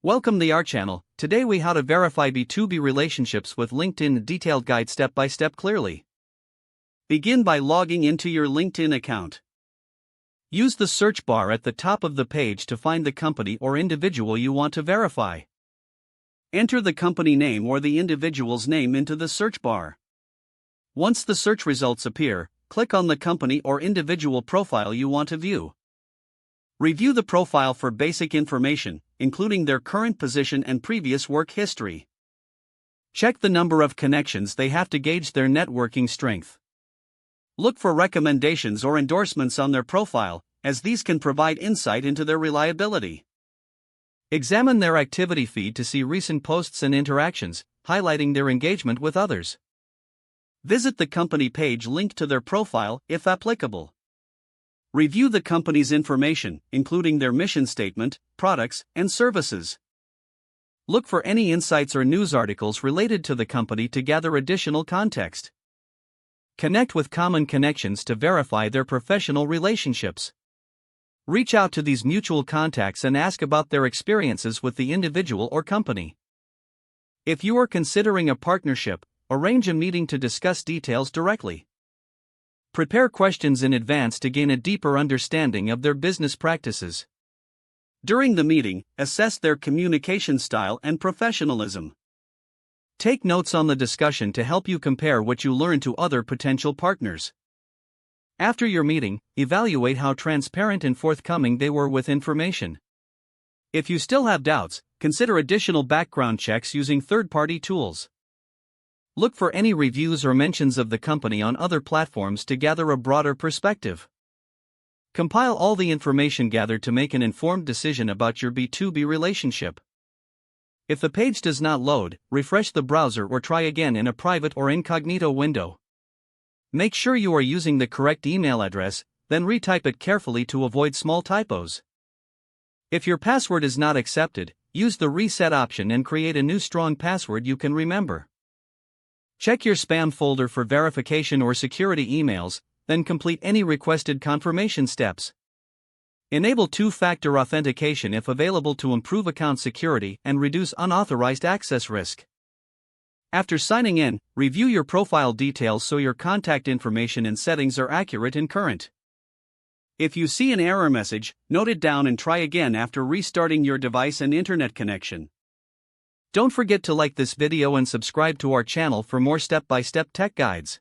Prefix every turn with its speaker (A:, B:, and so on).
A: Welcome to our channel. Today we how to verify B2B relationships with LinkedIn, detailed guide step by step clearly. Begin by logging into your LinkedIn account. Use the search bar at the top of the page to find the company or individual you want to verify. Enter the company name or the individual's name into the search bar. Once the search results appear, click on the company or individual profile you want to view. Review the profile for basic information, including their current position and previous work history. Check the number of connections they have to gauge their networking strength. Look for recommendations or endorsements on their profile, as these can provide insight into their reliability. Examine their activity feed to see recent posts and interactions, highlighting their engagement with others. Visit the company page linked to their profile, if applicable. Review the company's information, including their mission statement, products, and services. Look for any insights or news articles related to the company to gather additional context. Connect with common connections to verify their professional relationships. Reach out to these mutual contacts and ask about their experiences with the individual or company. If you are considering a partnership, arrange a meeting to discuss details directly. Prepare questions in advance to gain a deeper understanding of their business practices. During the meeting, assess their communication style and professionalism. Take notes on the discussion to help you compare what you learn to other potential partners. After your meeting, evaluate how transparent and forthcoming they were with information. If you still have doubts, consider additional background checks using third-party tools. Look for any reviews or mentions of the company on other platforms to gather a broader perspective. Compile all the information gathered to make an informed decision about your B2B relationship. If the page does not load, refresh the browser or try again in a private or incognito window. Make sure you are using the correct email address, then retype it carefully to avoid small typos. If your password is not accepted, use the reset option and create a new strong password you can remember. Check your spam folder for verification or security emails, then complete any requested confirmation steps. Enable two-factor authentication if available to improve account security and reduce unauthorized access risk. After signing in, review your profile details so your contact information and settings are accurate and current. If you see an error message, note it down and try again after restarting your device and internet connection. Don't forget to like this video and subscribe to our channel for more step-by-step tech guides.